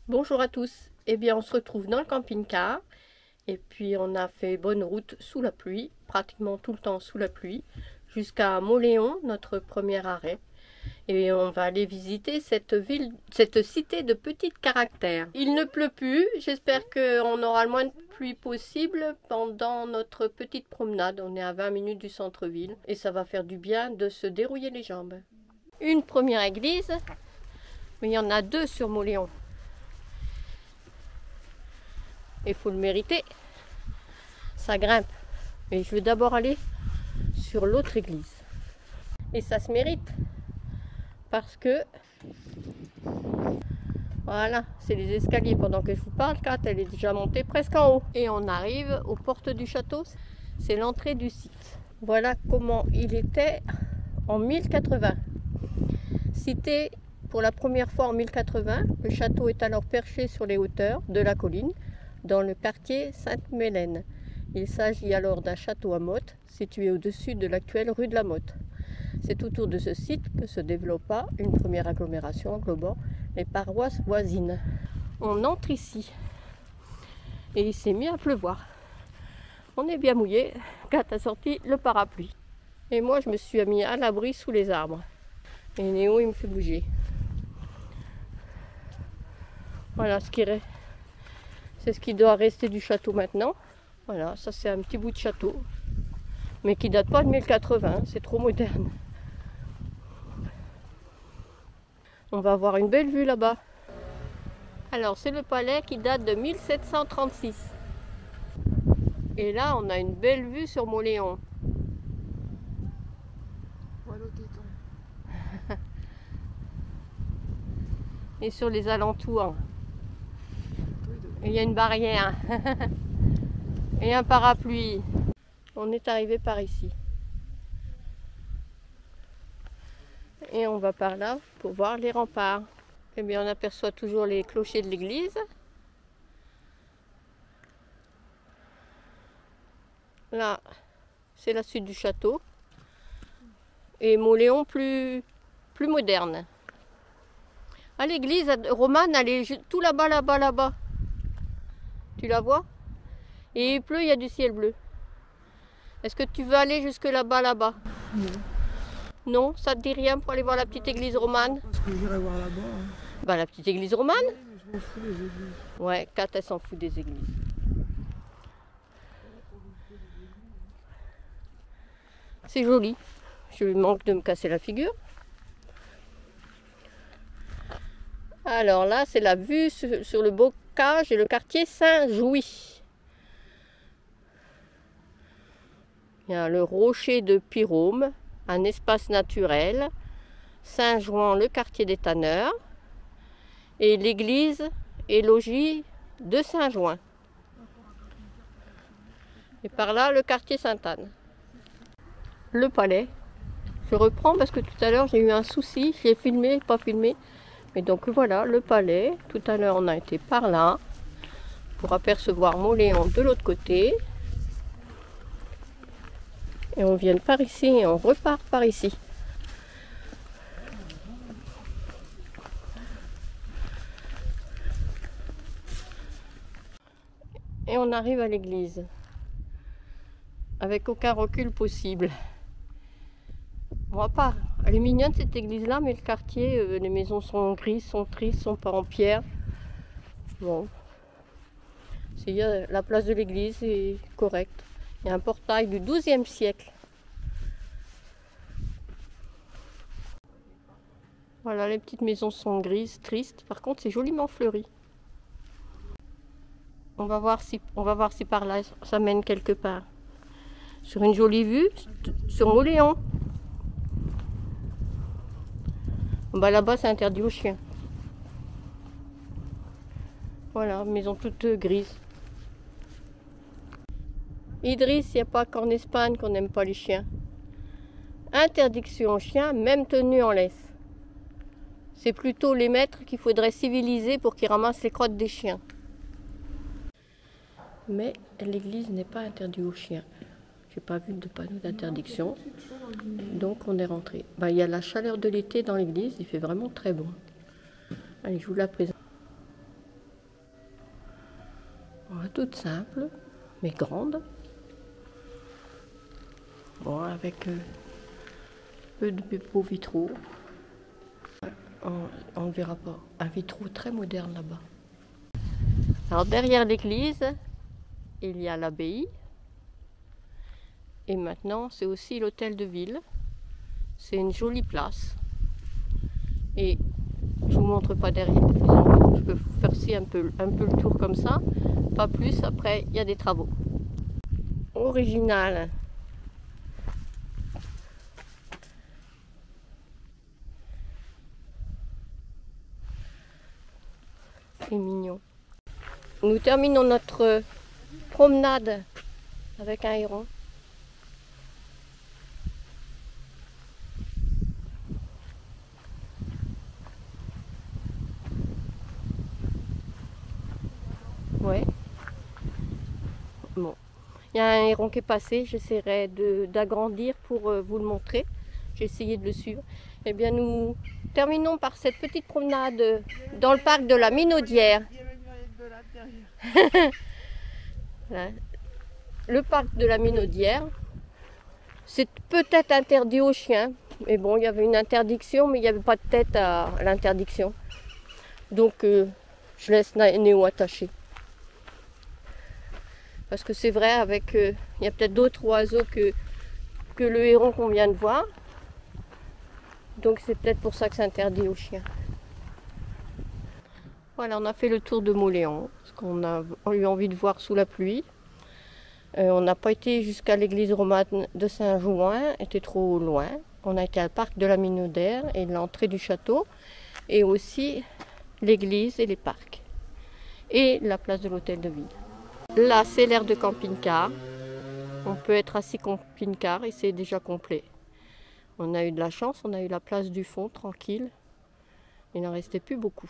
Bonjour à tous. Eh bien, on se retrouve dans le camping-car. Et puis, on a fait bonne route sous la pluie, pratiquement tout le temps sous la pluie, jusqu'à Mauléon, notre premier arrêt. Et on va aller visiter cette ville, cette cité de petits caractères. Il ne pleut plus. J'espère qu'on aura le moins de pluie possible pendant notre petite promenade. On est à 20 minutes du centre-ville. Et ça va faire du bien de se dérouiller les jambes. Une première église. Mais il y en a deux sur Mauléon. Il faut le mériter, ça grimpe. Mais je vais d'abord aller sur l'autre église. Et ça se mérite, parce que, voilà, c'est les escaliers pendant que je vous parle. Kat, elle est déjà montée presque en haut. Et on arrive aux portes du château, c'est l'entrée du site. Voilà comment il était en 1080. Cité pour la première fois en 1080, le château est alors perché sur les hauteurs de la colline, dans le quartier Sainte-Mélène. Il s'agit alors d'un château à motte, situé au-dessus de l'actuelle rue de la Motte. C'est autour de ce site que se développa une première agglomération englobant les paroisses voisines. On entre ici, et il s'est mis à pleuvoir. On est bien mouillé, Kat a sorti le parapluie. Et moi, je me suis mis à l'abri sous les arbres. Et Néo, il me fait bouger. Voilà ce qui reste. C'est ce qui doit rester du château maintenant. Voilà, ça c'est un petit bout de château, mais qui date pas de 1080, c'est trop moderne. On va avoir une belle vue là-bas. Alors c'est le palais qui date de 1736. Et là on a une belle vue sur Mauléon. Et sur les alentours. Il y a une barrière. Et un parapluie. On est arrivé par ici. Et on va par là pour voir les remparts. Eh bien, on aperçoit toujours les clochers de l'église. Là, c'est la suite du château. Et Mauléon plus moderne. À l'église romane, elle est tout là-bas, là-bas, là-bas. Tu la vois? Et il pleut, il y a du ciel bleu. Est-ce que tu veux aller jusque là-bas, là-bas? Non. Non, ça te dit rien pour aller voir la petite église romane? Parce que j'irai voir là-bas. Hein. Bah la petite église romane? Ouais, mais je m'en fous des églises. Ouais, Kat, elle s'en fout des églises. C'est joli. Je manque de me casser la figure. Alors là, c'est la vue sur le bocage et le quartier Saint-Jouy. Il y a le rocher de Pirôme, un espace naturel, Saint-Jouan, le quartier des tanneurs, et l'église et logis de Saint-Jouan. Et par là, le quartier Sainte-Anne. Le palais. Je reprends parce que tout à l'heure, j'ai eu un souci. J'ai filmé, pas filmé. Mais donc voilà, le palais. Tout à l'heure, on a été par là pour apercevoir Mauléon de l'autre côté. Et on vient par ici et on repart par ici. Et on arrive à l'église. Avec aucun recul possible. On va pas. Elle est mignonne cette église-là, mais le quartier, les maisons sont grises, sont tristes, sont pas en pierre. Bon. La place de l'église est correcte. Il y a un portail du XIIe siècle. Voilà, les petites maisons sont grises, tristes. Par contre, c'est joliment fleuri. On va voir si par là, ça mène quelque part. Sur une jolie vue, sur Mauléon. Bah là-bas, c'est interdit aux chiens. Voilà, maison toute grise. Idriss, il n'y a pas qu'en Espagne qu'on n'aime pas les chiens. Interdiction aux chiens, même tenus en laisse. C'est plutôt les maîtres qu'il faudrait civiliser pour qu'ils ramassent les crottes des chiens. Mais l'église n'est pas interdite aux chiens. J'ai pas vu de panneau d'interdiction. Donc on est rentré. Bah, il y a la chaleur de l'été dans l'église, il fait vraiment très bon. Allez, je vous la présente. Toute simple, mais grande. Bon, avec peu de beaux vitraux. On ne verra pas. Un vitraux très moderne là-bas. Alors derrière l'église, il y a l'abbaye. Et maintenant, c'est aussi l'hôtel de ville. C'est une jolie place. Et je vous montre pas derrière. Je peux vous faire aussi un peu le tour comme ça. Pas plus, après il y a des travaux. Original. C'est mignon. Nous terminons notre promenade avec un héron. Ouais. Bon. Il y a un héron qui est passé, j'essaierai d'agrandir pour vous le montrer. J'ai essayé de le suivre. Eh bien, nous terminons par cette petite promenade dans le parc de la Minaudière. Voilà. Le parc de la Minaudière, c'est peut-être interdit aux chiens. Mais bon, il y avait une interdiction, mais il n'y avait pas de tête à l'interdiction. Donc, je laisse Néo attaché. Parce que c'est vrai, avec il y a peut-être d'autres oiseaux que le héron qu'on vient de voir. Donc c'est peut-être pour ça que c'est interdit aux chiens. Voilà, on a fait le tour de Mauléon, parce qu'on a eu envie de voir sous la pluie. On n'a pas été jusqu'à l'église romane de Saint-Jouin, était trop loin. On a été à le parc de la Minaudière et l'entrée du château, et aussi l'église et les parcs. Et la place de l'hôtel de ville. Là, c'est l'aire de camping-car. On peut être assis camping-car et c'est déjà complet. On a eu de la chance, on a eu la place du fond tranquille. Il n'en restait plus beaucoup.